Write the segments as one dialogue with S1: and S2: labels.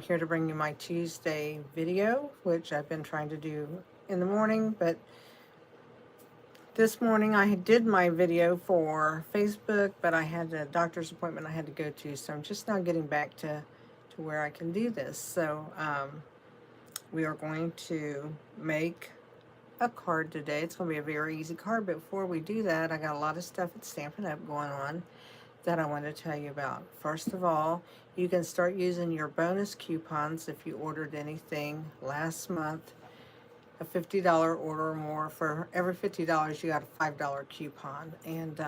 S1: Here to bring you my Tuesday video, which I've been trying to do in the morning, but this morning I did my video for Facebook, but I had a doctor's appointment I had to go to, so I'm just now getting back to where I can do this. So we are going to make a card today. It's going to be a very easy card, but before we do that, I got a lot of stuff at Stampin' Up going on that I want to tell you about. First of all, you can start using your bonus coupons if you ordered anything last month, a $50 order or more. For every $50 you got a $5 coupon, and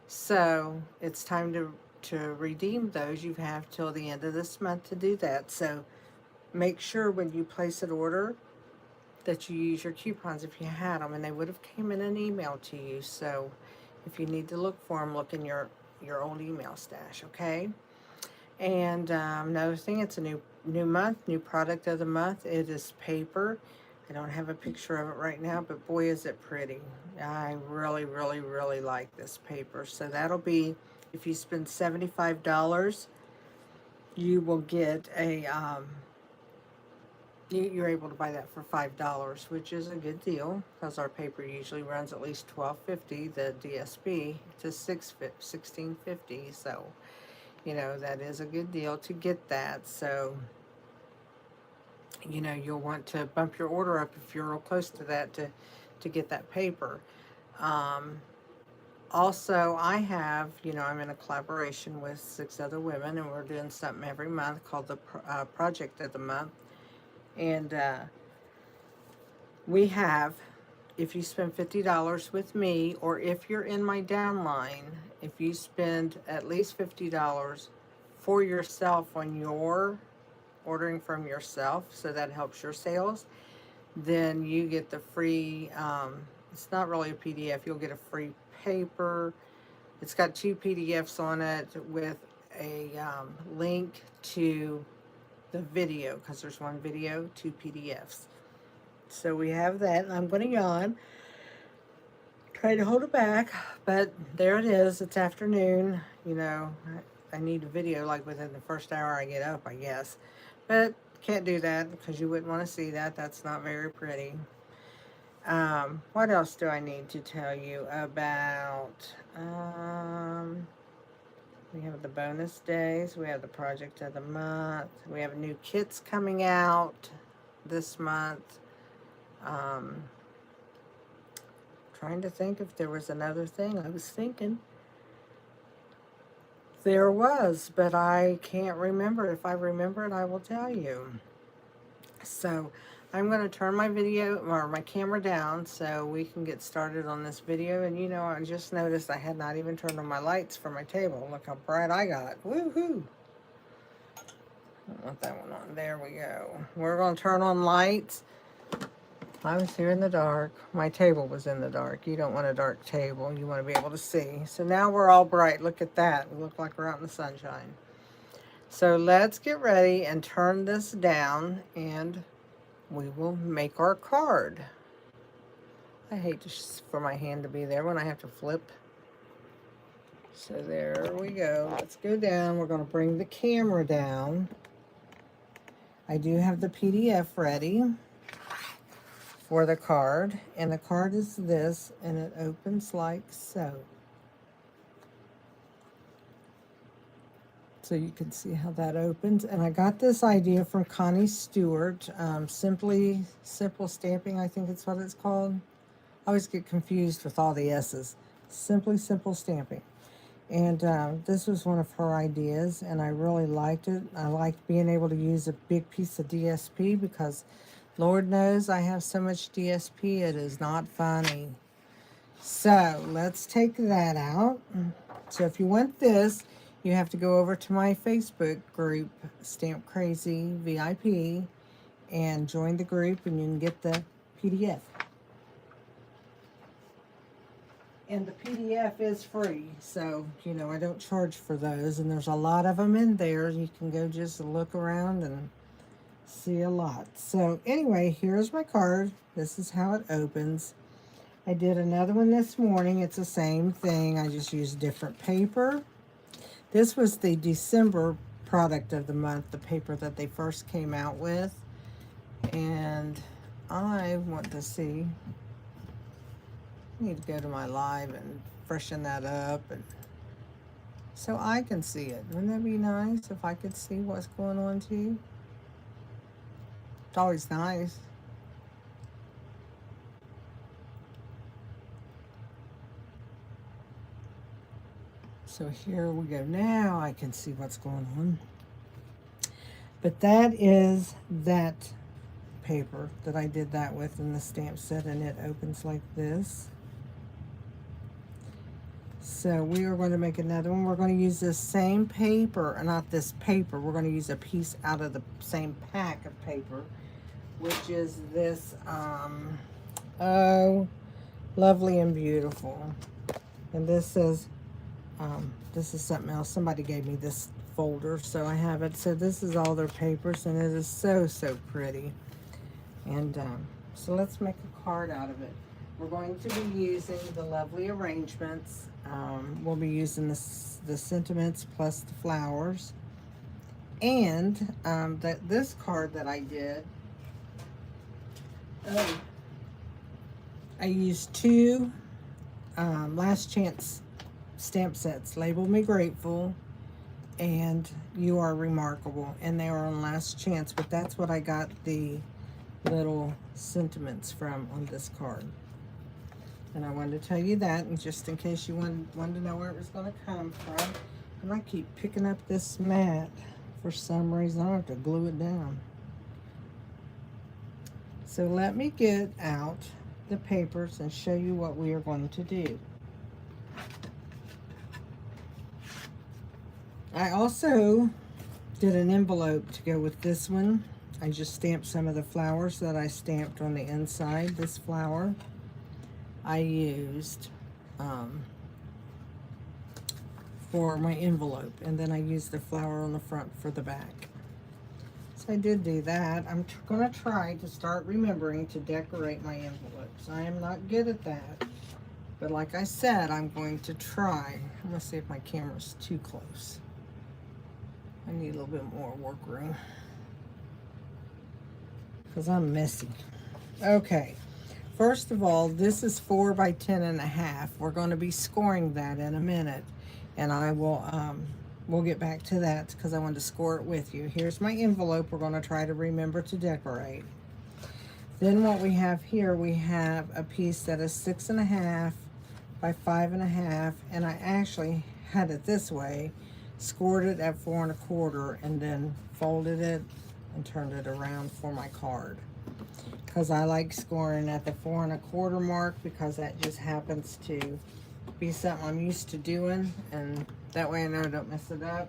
S1: so it's time to redeem those. You have till the end of this month to do that, so make sure when you place an order that you use your coupons if you had them, and they would have came in an email to you. So if you need to look for them, look in your old email stash, okay? And another thing, it's a new month, new product of the month. It is paper. I don't have a picture of it right now, but boy is it pretty. I really, really, really like this paper. So that'll be, if you spend $75, you will get a you're able to buy that for $5, which is a good deal because our paper usually runs at least $12.50. The DSP to $16.50. So you know that is a good deal to get that. So you know you'll want to bump your order up if you're real close to that to get that paper. Um, Also, I have, I'm in a collaboration with 6 other women, and we're doing something every month called the Project of the Month. And we have, if you spend $50 with me, or if you're in my downline, if you spend at least $50 for yourself on your ordering from yourself, so that helps your sales, then you get the free, it's not really a PDF, you'll get a free paper. It's got 2 PDFs on it with a link to the video, because there's 1 video, 2 PDFs. So we have that, and I'm going to yawn. Try to hold it back, but there it is. It's afternoon. I need a video like within the first hour I get up, I guess. But can't do that because you wouldn't want to see that. That's not very pretty. What else do I need to tell you about? We have the bonus days. We have the project of the month. We have new kits coming out this month. Trying to think if there was another thing I was thinking. There was, but I can't remember. If I remember it, I will tell you. So I'm going to turn my video or my camera down so we can get started on this video. And I just noticed I had not even turned on my lights for my table. Look how bright I got. Woohoo! I don't want that one on. There we go. We're going to turn on lights. I was here in the dark. My table was in the dark. You don't want a dark table. You want to be able to see. So now we're all bright. Look at that. We look like we're out in the sunshine. So let's get ready and turn this down, and we will make our card. I hate for my hand to be there when I have to flip. So there we go. Let's go down. We're going to bring the camera down. I do have the PDF ready for the card, and the card is this, and it opens like so. So you can see how that opens. And I got this idea from Connie Stewart, Simple Stamping, I think it's what it's called. I always get confused with all the S's. Simple Stamping. And this was one of her ideas, and I really liked it. I liked being able to use a big piece of DSP because Lord knows I have so much DSP, it is not funny. So let's take that out. So if you want this, you have to go over to my Facebook group, Stamp Crazy VIP, and join the group, and you can get the PDF. And the PDF is free, so, I don't charge for those, and there's a lot of them in there. You can go just look around and see a lot. So anyway, here's my card. This is how it opens. I did another one this morning. It's the same thing. I just used different paper. This was the December product of the month, the paper that they first came out with. And I want to see, I need to go to my live and freshen that up, and so I can see it. Wouldn't that be nice if I could see what's going on too? It's always nice. So here we go. Now I can see what's going on. But that is that paper that I did that with in the stamp set, and it opens like this. So we are going to make another one. We're going to use this same paper, or not this paper, we're going to use a piece out of the same pack of paper, which is this, oh, Lovely and Beautiful. And this is something else. Somebody gave me this folder, so I have it. So this is all their papers, and it is so, so pretty. And so let's make a card out of it. We're going to be using the Lovely arrangements. We'll be using the sentiments plus the flowers. And this card that I did, I used two Last Chance stamp sets, Label Me Grateful and You Are Remarkable, and they are on Last Chance, but that's what I got the little sentiments from on this card. And I wanted to tell you that, and just in case you wanted to know where it was going to come from. And I keep picking up this mat for some reason. I have to glue it down. So let me get out the papers and show you what we are going to do. I also did an envelope to go with this one. I just stamped some of the flowers that I stamped on the inside. This flower I used for my envelope, and then I used the flower on the front for the back. So I did do that. I'm going to try to start remembering to decorate my envelopes. I am not good at that, but like I said, I'm going to try. I'm going to see if my camera's too close. I need a little bit more work room because I'm messy. Okay, first of all, this is 4 by 10.5. We're going to be scoring that in a minute, and I will we'll get back to that because I wanted to score it with you. Here's my envelope. We're going to try to remember to decorate. Then what we have here, we have a piece that is 6.5 by 5.5, and I actually had it this way, scored it at 4 1/4, and then folded it and turned it around for my card. Because I like scoring at the 4 1/4 mark, because that just happens to be something I'm used to doing, and that way I know I don't mess it up.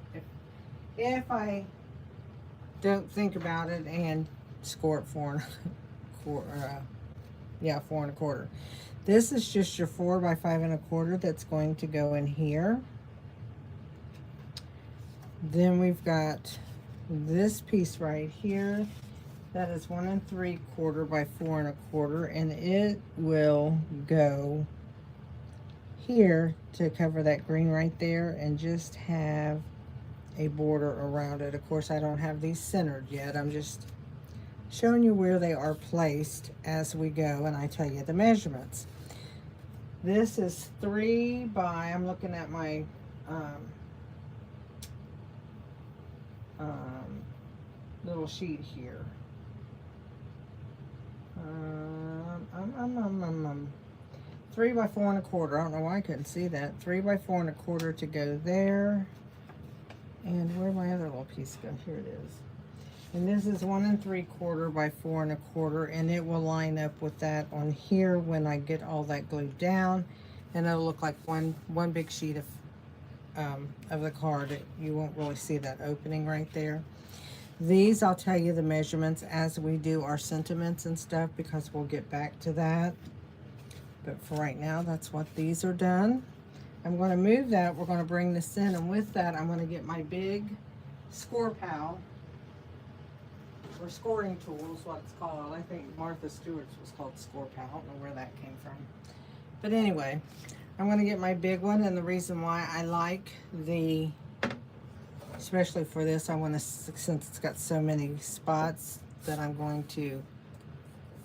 S1: If I don't think about it and score it 4 1/4. This is just your 4 by 5 1/4 that's going to go in here. Then we've got this piece right here that is 1 3/4 by 4 1/4, and it will go here to cover that green right there and just have a border around it. Of course, I don't have these centered yet. I'm just showing you where they are placed as we go, and I tell you the measurements. This is 3 by, I'm looking at my little sheet here. 3 by 4 1/4. I don't know why I couldn't see that. 3 by 4 1/4 to go there. And where'd my other little piece go? Here it is. And this is 1 3/4 by 4 1/4, and it will line up with that on here when I get all that glued down, and it'll look like one big sheet of the card. You won't really see that opening right there. These, I'll tell you the measurements as we do our sentiments and stuff, because we'll get back to that. But for right now, that's what these are done. I'm going to move that. We're going to bring this in, and with that, I'm going to get my big score pal, or scoring tool is what it's called. I think Martha Stewart's was called Score Pal. I don't know where that came from. But anyway, I'm going to get my big one, and the reason why I like the especially for this, I want to, since it's got so many spots that I'm going to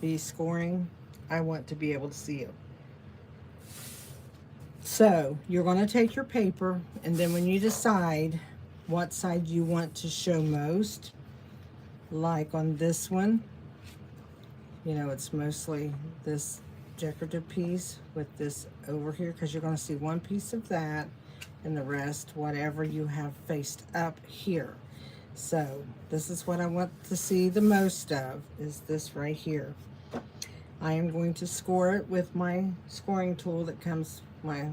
S1: be scoring, I want to be able to see it. So you're going to take your paper, and then when you decide what side you want to show most, like on this one, you know, it's mostly this decorative piece with this over here, because you're going to see one piece of that and the rest, whatever you have faced up here. So this is what I want to see the most of, is this right here. I am going to score it with my scoring tool that comes, my,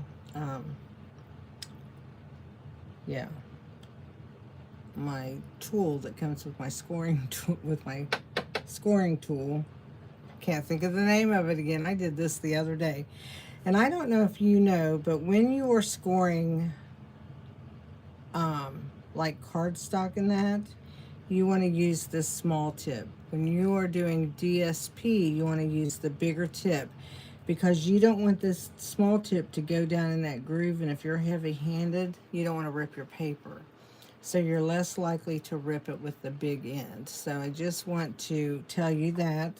S1: my tool that comes with my scoring tool, Can't think of the name of it again. I did this the other day. And I don't know if you know, but when you are scoring like cardstock and that, you want to use this small tip. When you are doing DSP, you want to use the bigger tip, because you don't want this small tip to go down in that groove, and if you're heavy-handed, you don't want to rip your paper. So you're less likely to rip it with the big end. So I just want to tell you that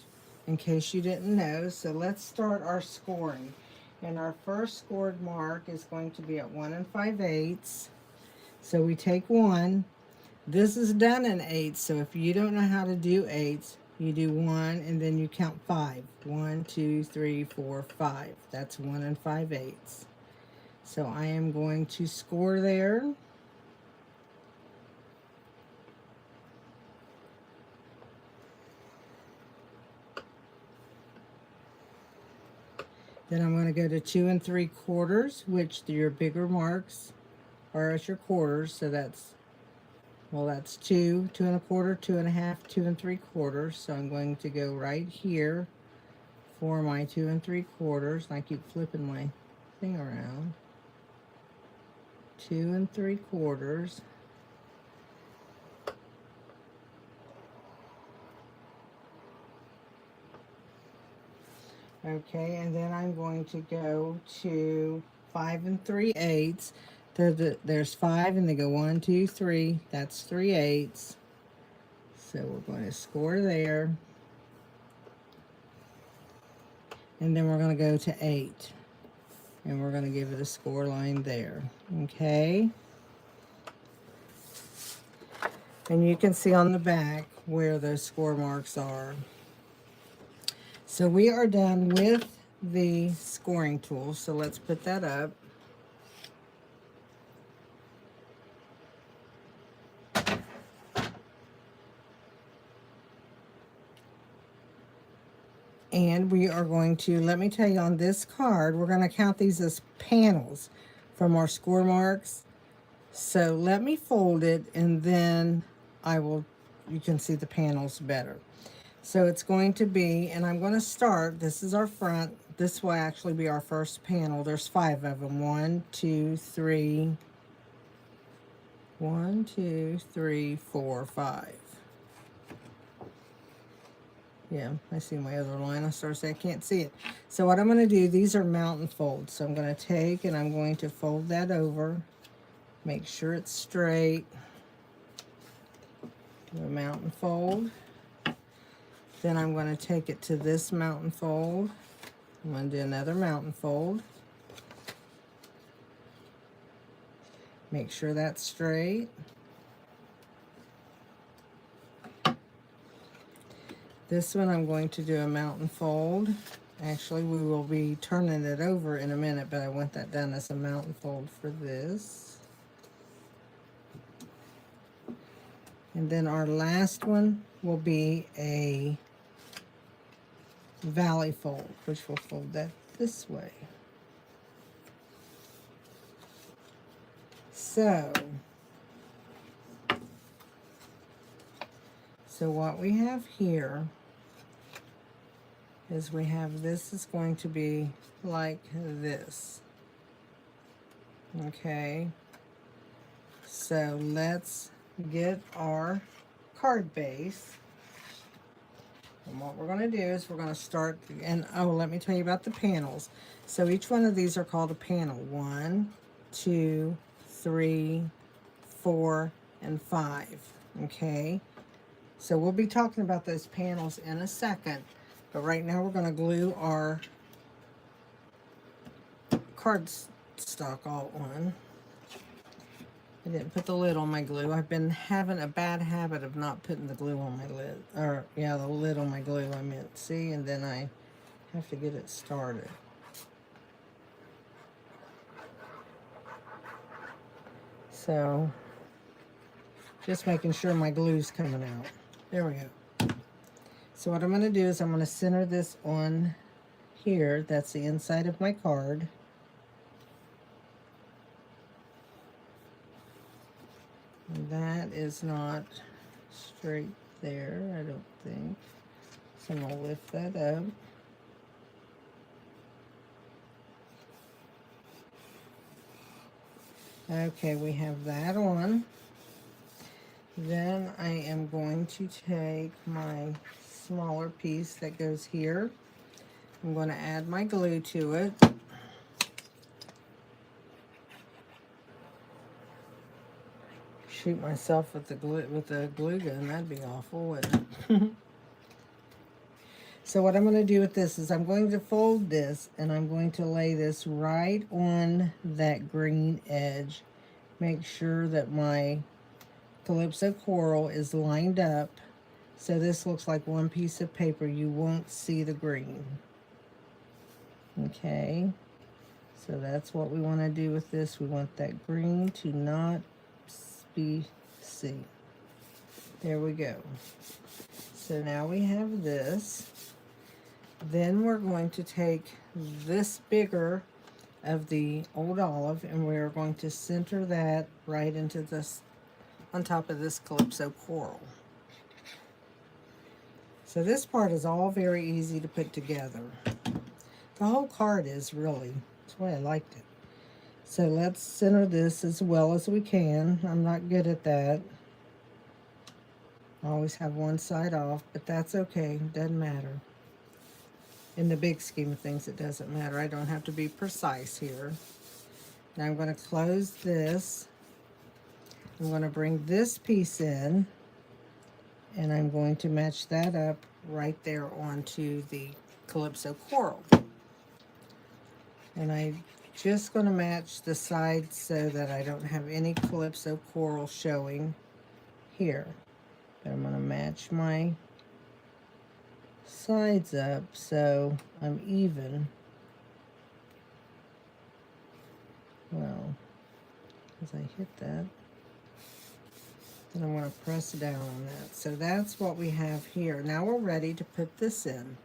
S1: in case you didn't know. So let's start our scoring. And our first scored mark is going to be at 1 5/8. So we take 1. This is done in 8, so if you don't know how to do 8s, you do 1 and then you count 5. 1, 2, 3, 4, 5. That's 1 5/8. So I am going to score there. Then I'm going to go to 2 3/4, which your bigger marks are at your quarters. So that's, well, that's 2, 2 1/4, 2 1/2, 2 3/4. So I'm going to go right here for my 2 3/4. And I keep flipping my thing around. 2 3/4. Okay, and then I'm going to go to 5 3/8. There's 5 and they go 1, 2, 3. That's 3/8. So we're going to score there. And then we're going to go to 8. And we're going to give it a score line there. Okay. And you can see on the back where those score marks are. So we are done with the scoring tool. So let's put that up. And we are going to, let me tell you, on this card, we're going to count these as panels from our score marks. So let me fold it, and then you can see the panels better. So it's going to be, and I'm going to start, this is our front. This will actually be our first panel. There's 5 of them. 1, 2, 3. 1, 2, 3, 4, 5. Yeah, I see my other line. I started to say I can't see it. So what I'm going to do, these are mountain folds. So I'm going to take and I'm going to fold that over. Make sure it's straight. Do a mountain fold. Then I'm going to take it to this mountain fold. I'm going to do another mountain fold. Make sure that's straight. This one I'm going to do a mountain fold. Actually, we will be turning it over in a minute, but I want that done as a mountain fold for this. And then our last one will be a valley fold, which will fold that this way. So what we have here is we have, this is going to be like this. Okay, so let's get our card base. And what we're going to do is we're going to start, and oh, let me tell you about the panels. So each one of these are called a panel. 1, 2, 3, 4, and 5. Okay, so we'll be talking about those panels in a second, but right now we're going to glue our cardstock all on. I didn't put the lid on my glue. I've been having a bad habit of not putting the glue on my lid. Or, yeah, the lid on my glue, I meant. See, and then I have to get it started. So, just making sure my glue's coming out. There we go. So what I'm going to do is I'm going to center this on here. That's the inside of my card. And that is not straight there, I don't think. So I'm going to lift that up. Okay, we have that on. Then I am going to take my smaller piece that goes here. I'm going to add my glue to it. Shoot myself with the glue gun, that'd be awful, wouldn't it? So what I'm going to do with this is I'm going to fold this and I'm going to lay this right on that green edge. Make sure that my Calypso coral is lined up so this looks like one piece of paper. You won't see the green. Okay, so that's what we want to do with this. We want that green to not be seen. There we go. So now we have this. Then we're going to take this bigger of the old olive and we're going to center that right into this, on top of this Calypso coral. So this part is all very easy to put together. The whole card is really, that's why I liked it. So let's center this as well as we can. I'm not good at that. I always have one side off, but that's okay, doesn't matter. In the big scheme of things, it doesn't matter. I don't have to be precise here. Now I'm going to close this. I'm going to bring this piece in, and I'm going to match that up right there onto the Calypso coral. And I'm just going to match the sides so that I don't have any Calypso coral showing here. But I'm going to match my sides up so I'm even. Well, as I hit that, then I'm going to press down on that. So that's what we have here. Now we're ready to put this in.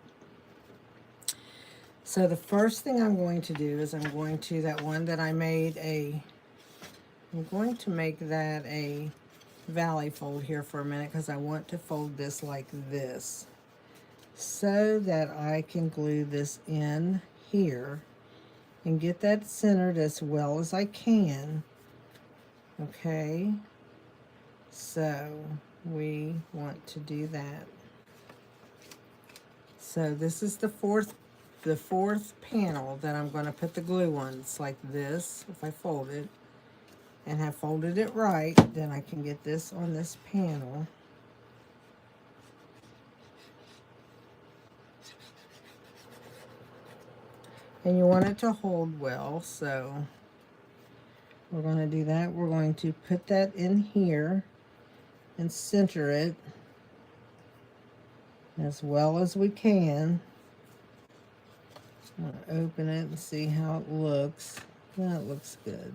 S1: So the first thing I'm going to do is I'm going to, that one that I made I'm going to make that a valley fold here for a minute because I want to fold this like this so that I can glue this in here and get that centered as well as I can. Okay, so we want to do that. So this is the fourth panel that I'm going to put the glue on. It's like this. If I fold it and have folded it right, then I can get this on this panel. And you want it to hold well, so we're going to do that. We're going to put that in here and center it as well as we can. I'm going to open it and see how it looks. That looks good.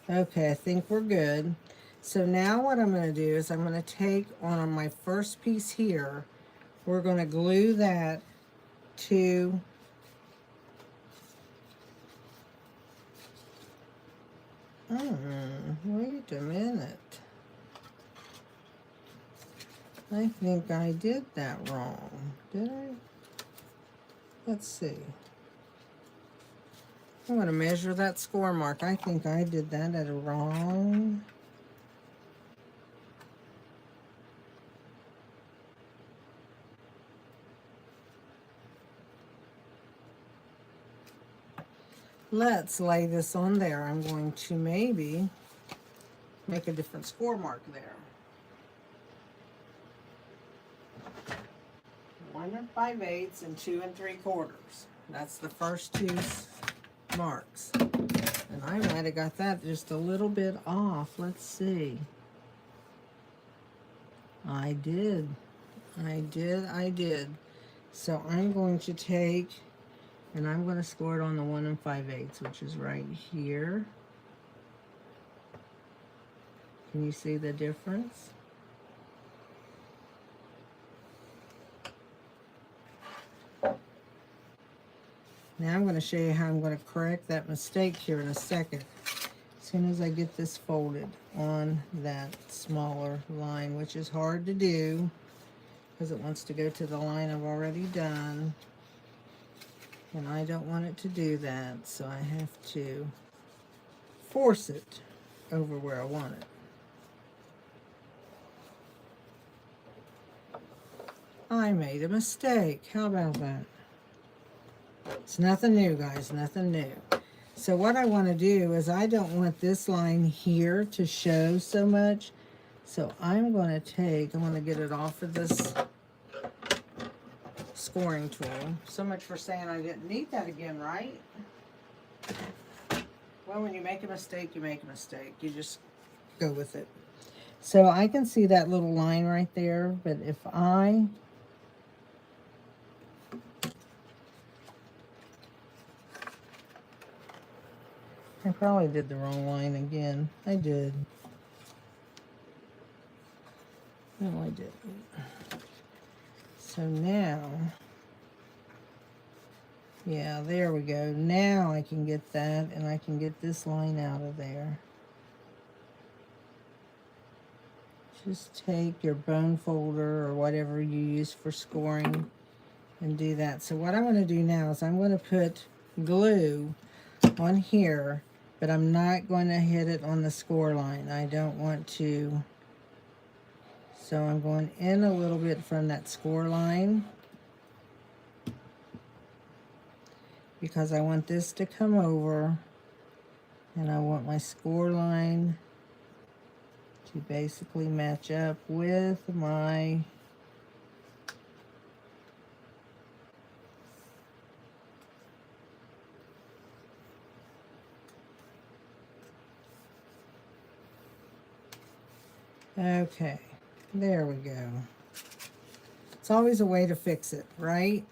S1: Okay, I think we're good. So now what I'm going to do is I'm going to take on my first piece here, we're going to glue that to wait a minute. I think I did that wrong. Did I? Let's see. I'm going to measure that score mark. I think I did that at a wrong. Let's lay this on there. I'm going to maybe make a different score mark there. 1 5/8 and 2 3/4. That's the first two marks. And I might have got that just a little bit off. Let's see. I did. I did. So I'm going to take, and I'm going to score it on the 1 5/8, which is right here. Can you see the difference? Now I'm going to show you how I'm going to correct that mistake here in a second. As soon as I get this folded on that smaller line, which is hard to do because it wants to go to the line I've already done. And I don't want it to do that, so I have to force it over where I want it. I made a mistake. How about that? It's nothing new, guys, nothing new. So what I want to do is I don't want this line here to show so much. So I'm going to get it off of this scoring tool. So much for saying I didn't need that again, right? Well, when you make a mistake, you make a mistake. You just go with it. So I can see that little line right there, but if I probably did the wrong line again. I did. No, I didn't. So now, yeah, there we go. Now I can get that, and I can get this line out of there. Just take your bone folder or whatever you use for scoring and do that. So what I'm going to do now is I'm going to put glue on here, but I'm not going to hit it on the score line. I don't want to. So I'm going in a little bit from that score line because I want this to come over, and I want my score line to basically match up with my okay, there we go. It's always a way to fix it, right?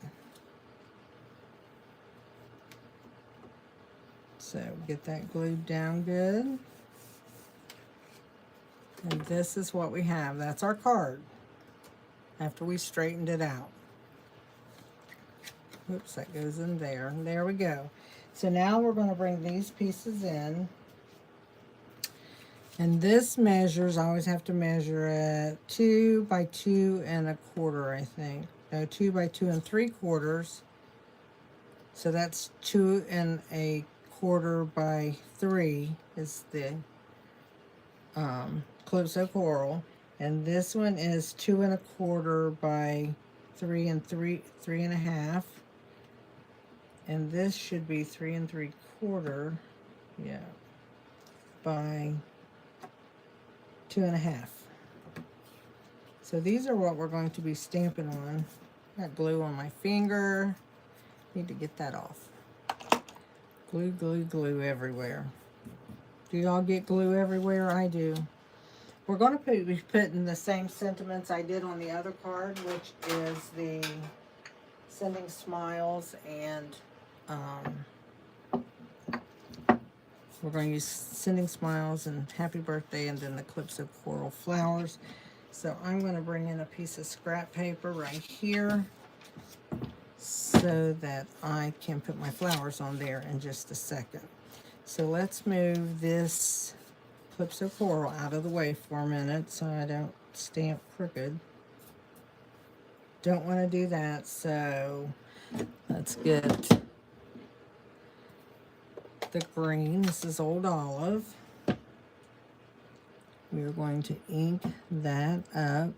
S1: So get that glued down good. And this is what we have. That's our card after we straightened it out. Oops, that goes in there. And there we go. So now we're going to bring these pieces in. And this measures, I always have to measure at 2 by 2 1/4, I think. No, 2 by 2 3/4. So that's 2 1/4 by 3 is the Calypso coral. And this one is 2 1/4 by 3 3.5. And this should be 3 3/4, yeah, by 2 1/2. So these are what we're going to be stamping on. Got glue on my finger. Need to get that off. Glue, glue, glue everywhere. Do y'all get glue everywhere? I do. We're going to be putting the same sentiments I did on the other card, which is the sending smiles, and we're going to use sending smiles and happy birthday, and then the Calypso coral flowers. So I'm going to bring in a piece of scrap paper right here so that I can put my flowers on there in just a second. So let's move this Calypso coral out of the way for a minute so I don't stamp crooked. Don't want to do that, so let's get the green. This is Old Olive. We're going to ink that up.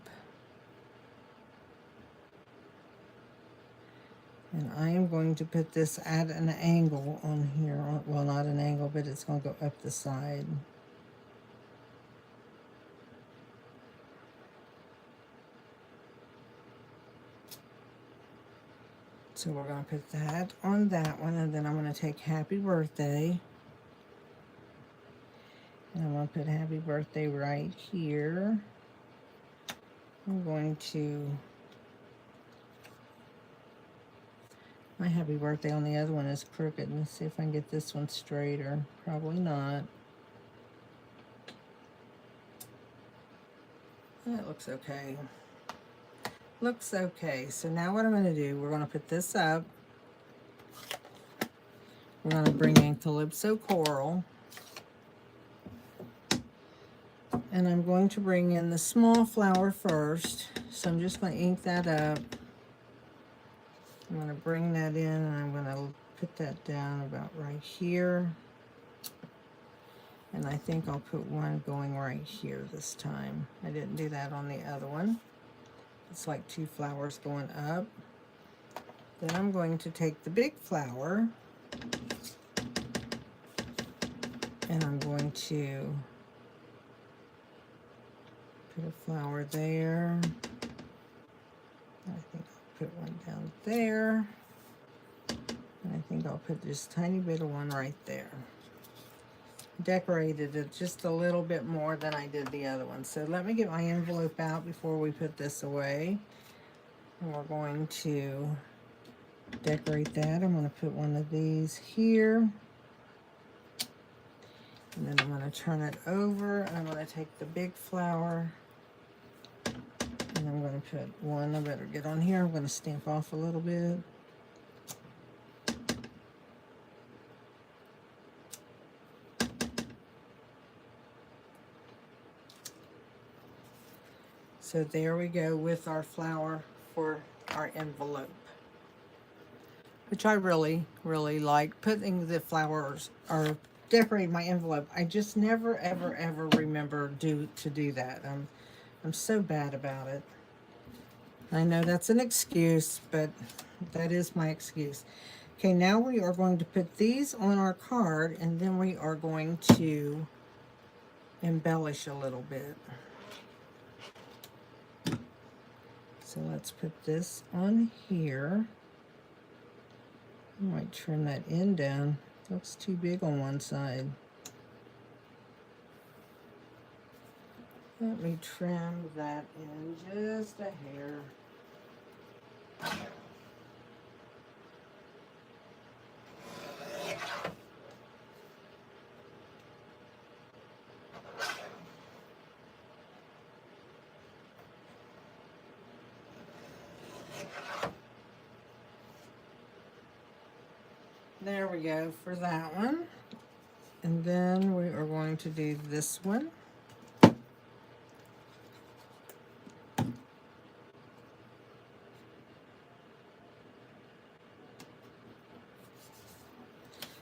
S1: And I am going to put this at an angle on here. Well, not an angle, but it's going to go up the side. So we're going to put that on that one, and then I'm going to take happy birthday. And I'm going to put happy birthday right here. I'm going to, my happy birthday on the other one is crooked. Let's see if I can get this one straighter. Probably not. That looks okay. Looks okay. So now what I'm going to do, we're going to put this up. We're going to bring in Calypso Coral. And I'm going to bring in the small flower first. So I'm just going to ink that up. I'm going to bring that in, and I'm going to put that down about right here. And I think I'll put one going right here this time. I didn't do that on the other one. It's like 2 flowers going up. Then I'm going to take the big flower, and I'm going to put a flower there. I think I'll put one down there. And I think I'll put this tiny bit of one right there. Decorated it just a little bit more than I did the other one. So let me get my envelope out before we put this away. And we're going to decorate that. I'm going to put one of these here. And then I'm going to turn it over. I'm going to take the big flower. And I'm going to put one. I better get on here. I'm going to stamp off a little bit. So there we go with our flower for our envelope, which I really, really like putting the flowers or decorating my envelope. I just never, ever, ever remember to do that. I'm so bad about it. I know that's an excuse, but that is my excuse. Okay, now we are going to put these on our card, and then we are going to embellish a little bit. So let's put this on here. I might trim that end down. It looks too big on one side. Let me trim that in just a hair. There we go for that one. And then we are going to do this one.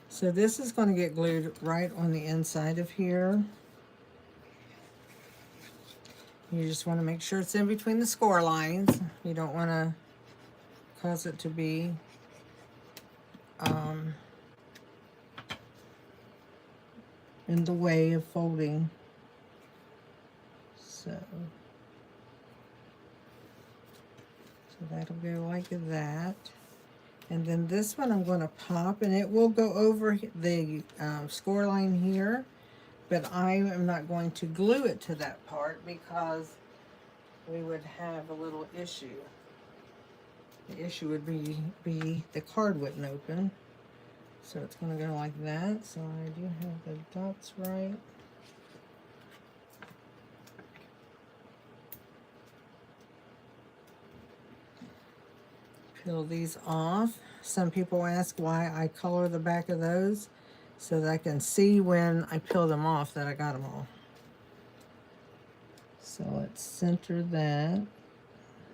S1: So this is going to get glued right on the inside of here. You just want to make sure it's in between the score lines. You don't want to cause it to be in the way of folding. So that'll go like that. And then this one I'm going to pop, and it will go over the score line here, but I am not going to glue it to that part because we would have a little issue. The issue would be the card wouldn't open. So it's going to go like that. So I do have the dots right. Peel these off. Some people ask why I color the back of those, so that I can see when I peel them off that I got them all. So let's center that.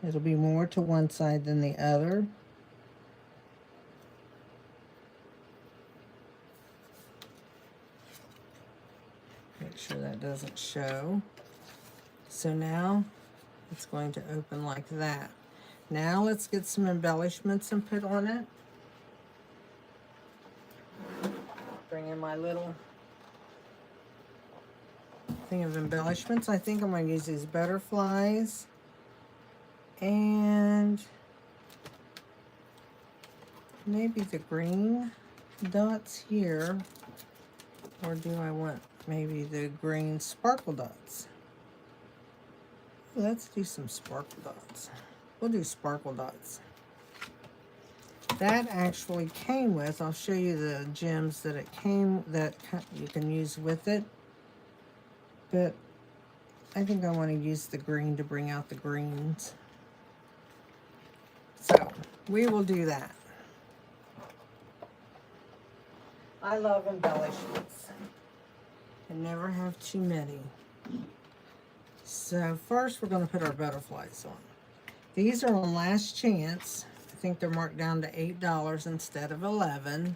S1: It'll be more to one side than the other. Make sure that doesn't show. So now it's going to open like that. Now let's get some embellishments and put on it. Bring in my little thing of embellishments. I think I'm going to use these butterflies and maybe the green dots here, or do I want maybe the green sparkle dots? Let's do some sparkle dots. We'll do sparkle dots. That actually came with, I'll show you the gems that it came, that you can use with it. But I think I want to use the green to bring out the greens. So we will do that. I love embellishments and never have too many. So first we're going to put our butterflies on. These are on last chance. I think they're marked down to $8 instead of $11.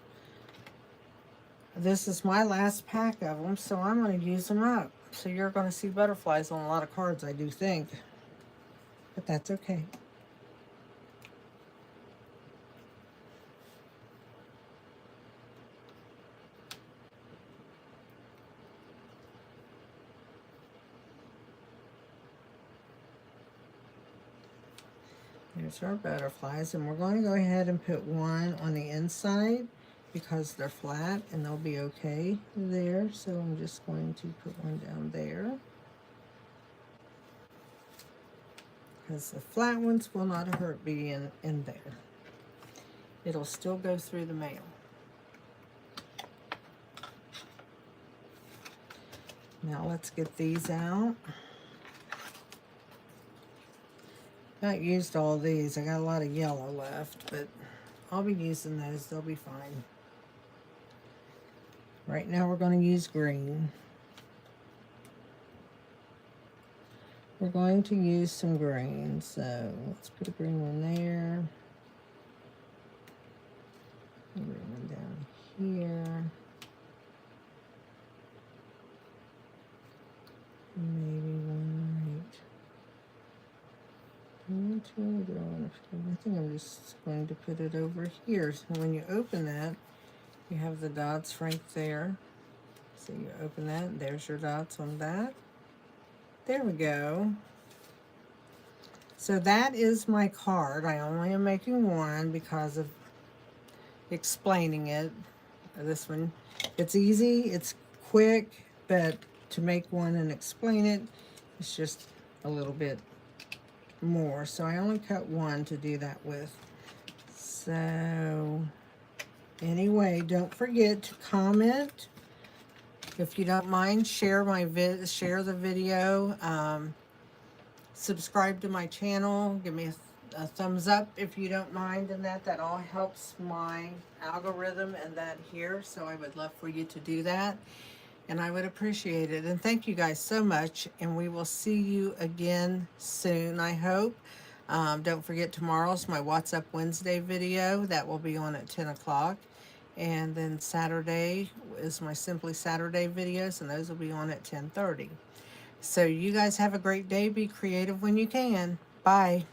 S1: This is my last pack of them, so I'm going to use them up. So you're going to see butterflies on a lot of cards, I do think. But that's okay. There's our butterflies, and we're going to go ahead and put one on the inside because they're flat and they'll be okay there. So I'm just going to put one down there, because the flat ones will not hurt being in there. It'll still go through the mail. Now let's get these out. Not used all these. I got a lot of yellow left, but I'll be using those. They'll be fine. Right now we're going to use green. We're going to use some green, so let's put a green one there. A green one down here. Maybe one right. I think I'm just going to put it over here. So when you open that, you have the dots right there. So you open that, and there's your dots on that. There we go. So that is my card. I only am making one because of explaining it. This one, it's easy, it's quick, but to make one and explain it, it's just a little bit more. So I only cut one to do that with. So anyway, don't forget to comment. If you don't mind, share the video. Subscribe to my channel. Give me a thumbs up if you don't mind, and that all helps my algorithm and that here. So I would love for you to do that, and I would appreciate it. And thank you guys so much, and we will see you again soon, I hope. Don't forget, tomorrow's my What's Up Wednesday video. That will be on at 10 o'clock. And then Saturday is my Simply Saturday videos, and those will be on at 10:30. So you guys have a great day. Be creative when you can. Bye.